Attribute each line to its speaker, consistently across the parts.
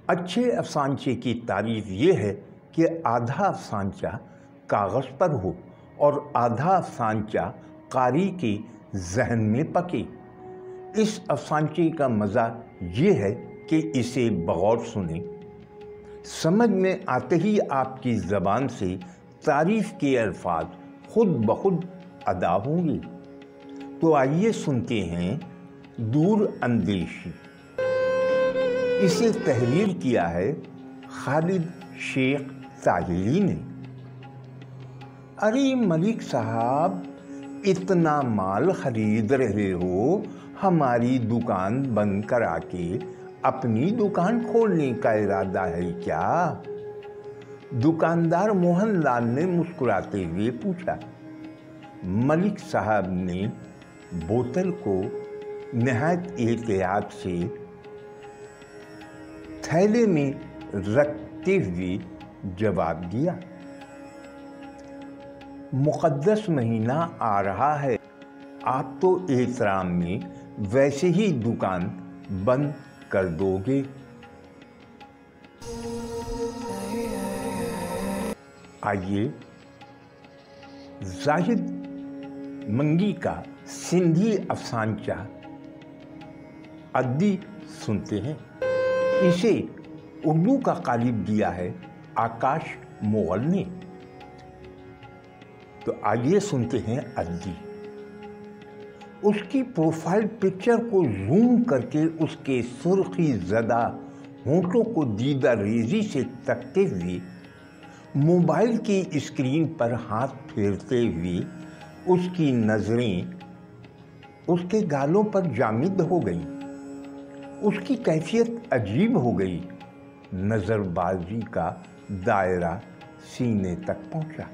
Speaker 1: अच्छे अफसानचे की तारीफ ये है कि आधा अफसानचा कागज़ पर हो और आधा अफसानचा कारी के जहन में पके। इस अफसानचे का मज़ा ये है कि इसे बगौर सुने, समझ में आते ही आपकी ज़बान से तारीफ़ के अल्फाज खुद ब खुद अदा होंगे। तो आइए सुनते हैं दूर अंदेशी। इसे तहरीर किया है खालिद शेख ताहिली ने। अरे मलिक साहब, इतना माल खरीद रहे हो, हमारी दुकान बंद करा के अपनी दुकान खोलने का इरादा है क्या? दुकानदार मोहन लाल ने मुस्कुराते हुए पूछा। मलिक साहब ने बोतल को निहायत एहतियात से थैले में रखते हुए जवाब दिया, मुक़द्दस महीना आ रहा है, आप तो एहतराम में वैसे ही दुकान बंद कर दोगे। आइए जाहिद मंगी का सिंधी अफसानचा अद्दी सुनते हैं। इसे उर्दू का कालिब दिया है आकाश मुगल ने। तो आइए सुनते हैं अद्दी। उसकी प्रोफाइल पिक्चर को जूम करके उसके सुर्खी ज़दा होंठों को दीदा रेजी से तकते हुए मोबाइल की स्क्रीन पर हाथ फेरते हुए उसकी नज़रें उसके गालों पर जामिद हो गई। उसकी कैफियत अजीब हो गई। नज़रबाजी का दायरा सीने तक पहुंचा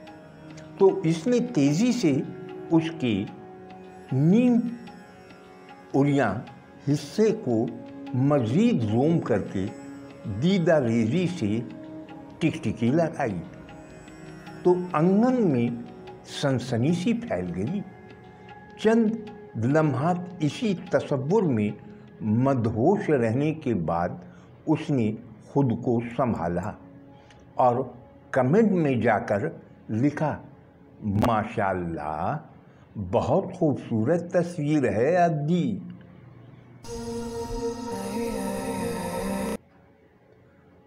Speaker 1: तो इसने तेज़ी से उसके नीम उड़ियां हिस्से को मज़ीद जूम करके दीदा रेजी से टिकटिकी लगाई तो आंगन में सनसनी सी फैल गई। चंद लम्हात इसी तसव्वुर में मदहोश रहने के बाद उसने खुद को संभाला और कमेंट में जाकर लिखा, माशाअल्लाह, बहुत खूबसूरत तस्वीर है अद्दी।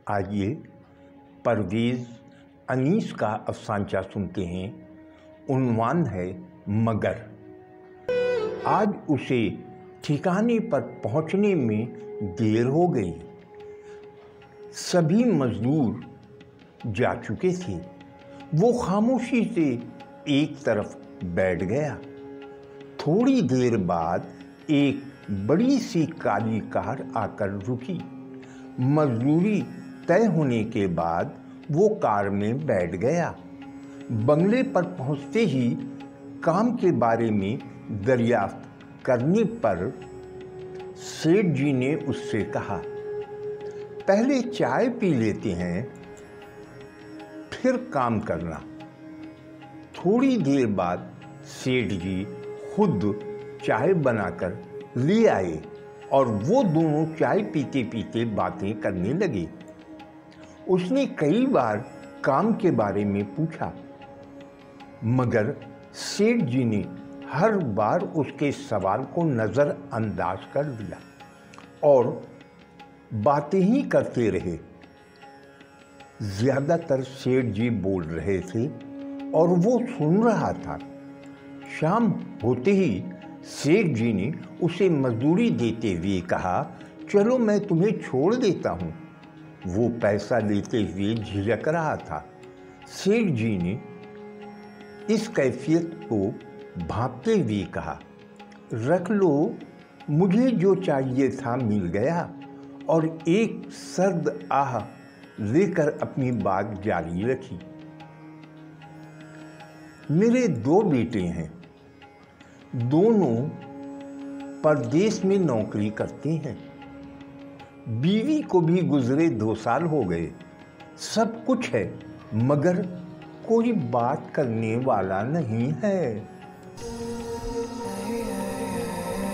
Speaker 1: आइए परवेज़ अनीस का अफसानचा सुनते हैं। उन्वान है मगर। आज उसे ठिकाने पर पहुंचने में देर हो गई। सभी मजदूर जा चुके थे। वो खामोशी से एक तरफ बैठ गया। थोड़ी देर बाद एक बड़ी सी काली कार आकर रुकी। मजदूरी तय होने के बाद वो कार में बैठ गया। बंगले पर पहुंचते ही काम के बारे में दरियाफ्त करने पर सेठ जी ने उससे कहा, पहले चाय पी लेते हैं, फिर काम करना। थोड़ी देर बाद सेठ जी खुद चाय बनाकर ले आए और वो दोनों चाय पीते पीते बातें करने लगे। उसने कई बार काम के बारे में पूछा मगर सेठ जी ने हर बार उसके सवाल को नज़रअंदाज कर दिया और बातें ही करते रहे। ज़्यादातर सेठ जी बोल रहे थे और वो सुन रहा था। शाम होते ही सेठ जी ने उसे मजदूरी देते हुए कहा, चलो मैं तुम्हें छोड़ देता हूँ। वो पैसा लेते हुए झिझक रहा था। सेठ जी ने इस कैफियत को भांपते हुए कहा, रख लो, मुझे जो चाहिए था मिल गया। और एक सर्द आह लेकर अपनी बात जारी रखी। मेरे 2 बेटे हैं, दोनों परदेश में नौकरी करते हैं। बीवी को भी गुजरे 2 साल हो गए। सब कुछ है मगर कोई बात करने वाला नहीं है।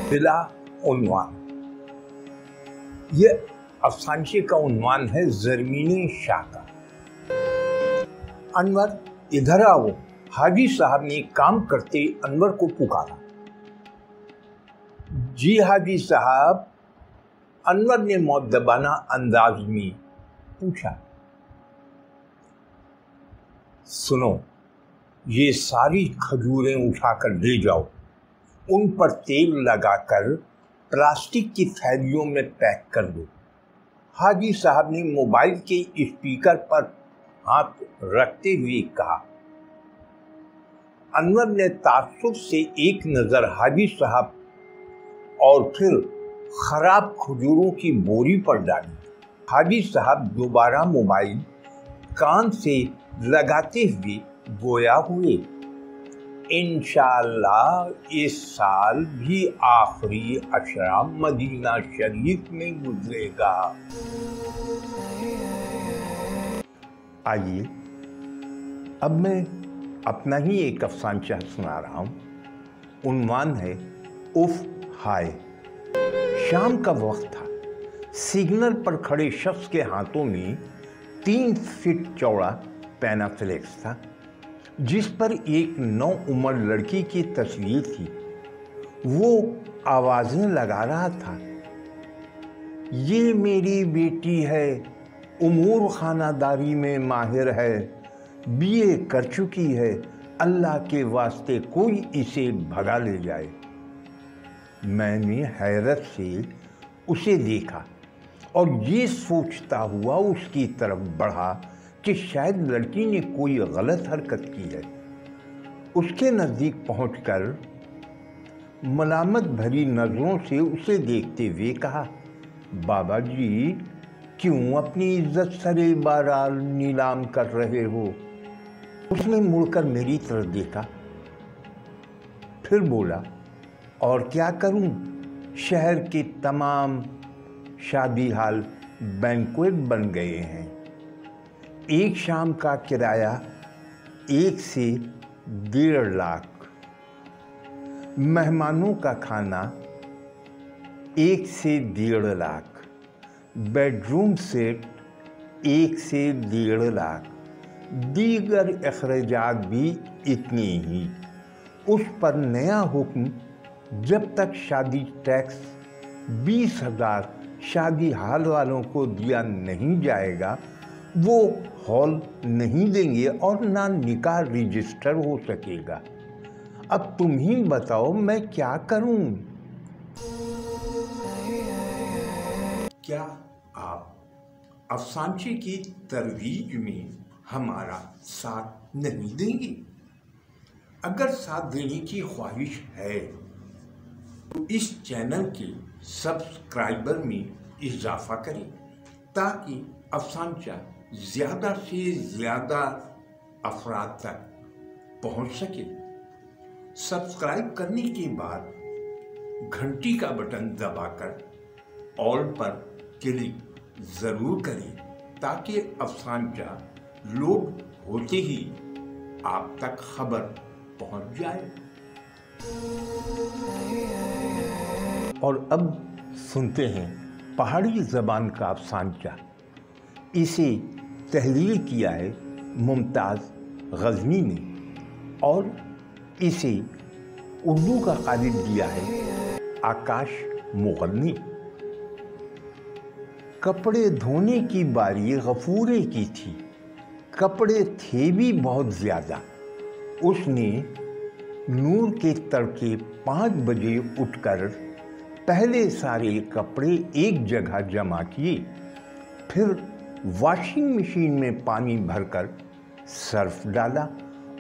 Speaker 1: बिला उन्वान। ये अफसानचे का उन्वान है ज़रमीन शाह का। अनवर इधर आओ। हाजी साहब ने काम करते अनवर को पुकारा। जी हाजी साहब, अनवर ने मुअद्दबाना अंदाज में पूछा। सुनो, ये सारी खजूरें उठाकर ले जाओ, उन पर तेल लगाकर प्लास्टिक की थैलियों में पैक कर दो। हाजी साहब ने मोबाइल के स्पीकर पर हाथ रखते हुए कहा। अनवर ने ताज्जुब से एक नज़र हाजी साहब और फिर खराब खजूरों की बोरी पर डाली। हाजी साहब दोबारा मोबाइल कान से लगाते हुए गोया हुए, इंशाअल्लाह इस साल भी आखिरी अशरा मदीना शरीफ में गुजरेगा। आइए अब मैं अपना ही एक अफसानचा सुना रहा हूँ। उन्वान है उफ हाय। शाम का वक्त था। सिग्नल पर खड़े शख्स के हाथों में 3 फीट चौड़ा पैनाफ्लेक्स था, जिस पर एक नौउम्र लड़की की तस्वीर थी। वो आवाज़ें लगा रहा था। ये मेरी बेटी है, उमूर खानादारी में माहिर है, बीए कर चुकी है, अल्लाह के वास्ते कोई इसे भगा ले जाए। मैंने हैरत से उसे देखा और ये सोचता हुआ उसकी तरफ बढ़ा कि शायद लड़की ने कोई गलत हरकत की है। उसके नज़दीक पहुंचकर मलामत भरी नज़रों से उसे देखते हुए कहा, बाबा जी, क्यों अपनी इज्जत सरे बाराल नीलाम कर रहे हो? उसने मुड़कर मेरी तरफ देखा, फिर बोला, और क्या करूं? शहर के तमाम शादी हाल बैंक्वेट बन गए हैं। एक शाम का किराया 1 से 1.5 लाख, मेहमानों का खाना 1 से 1.5 लाख, बेडरूम सेट 1 से 1.5 लाख, दीगर अखराजात भी इतने ही। उस पर नया हुक्म, जब तक शादी टैक्स 20,000 शादी हाल वालों को दिया नहीं जाएगा, वो हॉल नहीं देंगे और ना निकाह रजिस्टर हो सकेगा। अब तुम ही बताओ मैं क्या करूं? क्या आप अफसानचे की तरवीज में हमारा साथ नहीं देंगे? अगर साथ देने की ख्वाहिश है तो इस चैनल के सब्सक्राइबर में इजाफा करें, ताकि अफसानचा ज़्यादा से ज़्यादा अफराद तक पहुंच सके। सब्सक्राइब करने के बाद घंटी का बटन दबाकर ऑल पर क्लिक ज़रूर करें, ताकि अफसानचा लोड होते ही आप तक खबर पहुंच जाए। और अब सुनते हैं पहाड़ी ज़बान का अफसानचा। इसे तहरीर किया है मुमताज़ गज़नी ने और इसे उर्दू का क़ालिब दिया है आकाश मुग़ल ने। कपड़े धोने की बारी गफूरे की थी, कपड़े थे भी बहुत ज़्यादा। उसने नूर के तड़के 5 बजे उठकर पहले सारे कपड़े एक जगह जमा किए, फिर वॉशिंग मशीन में पानी भरकर सर्फ डाला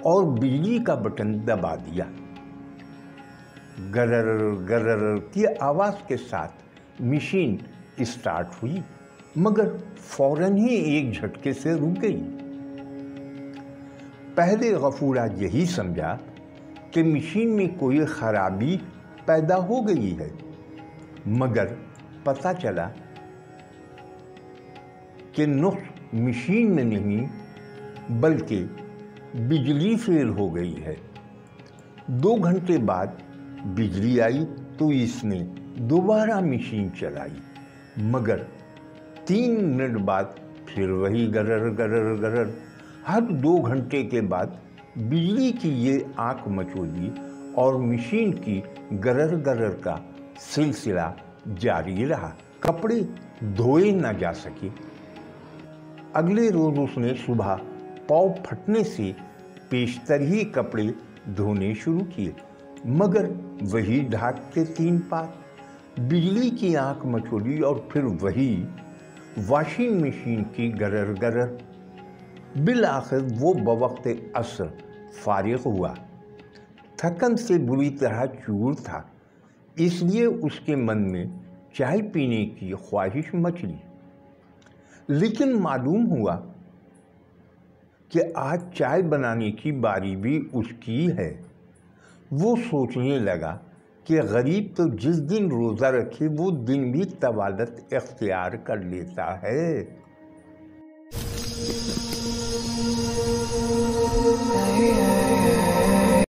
Speaker 1: और बिजली का बटन दबा दिया। गरर गरर की आवाज़ के साथ मशीन स्टार्ट हुई, मगर फौरन ही एक झटके से रुक गई। पहले गफूरा यही समझा कि मशीन में कोई खराबी पैदा हो गई है, मगर पता चला कि नुक्स मशीन में नहीं बल्कि बिजली फेल हो गई है। 2 घंटे बाद बिजली आई तो इसने दोबारा मशीन चलाई, मगर 3 मिनट बाद फिर वही गरर गरर गरर। हर 2 घंटे के बाद बिजली की ये आंख मचोली और मशीन की गरर गरर का सिलसिला जारी रहा। कपड़े धोए न जा सके। अगले रोज उसने सुबह पाँव फटने से पेशतर ही कपड़े धोने शुरू किए, मगर वही ढाक के 3 पात। बिजली की आंख मचोली और फिर वही वॉशिंग मशीन की गरर गरर। बिलाखिर वो बवक्त असर फारिग हुआ। थकन से बुरी तरह चूर था, इसलिए उसके मन में चाय पीने की ख्वाहिश मचली। लेकिन मालूम हुआ कि आज चाय बनाने की बारी भी उसकी है। वो सोचने लगा कि गरीब तो जिस दिन रोज़ा रखे वो दिन भी तवालत इख्तियार कर लेता है।